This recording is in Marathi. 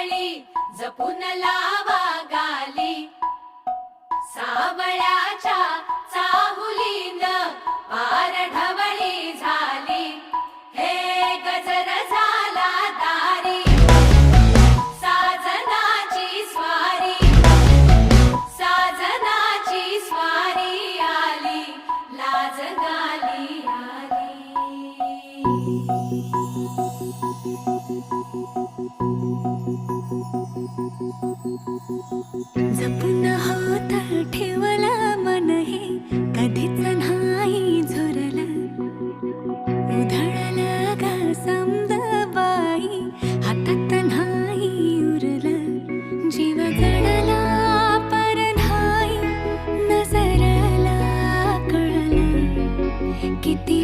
ढवळी जपून लावा गाली, सावळ्याच्या चाहुलीन पार ढवळी झाली, हे गजर झाला दारी, साजनाची स्वारी, साजनाची स्वारी आली, लाज गाली आली. जपून होत ठेवला मन हे कधीच नाही झुरला, उधळला गा समद बाई हातात नाही उरला, जीव जडला पर नाही नजरला कळला, किती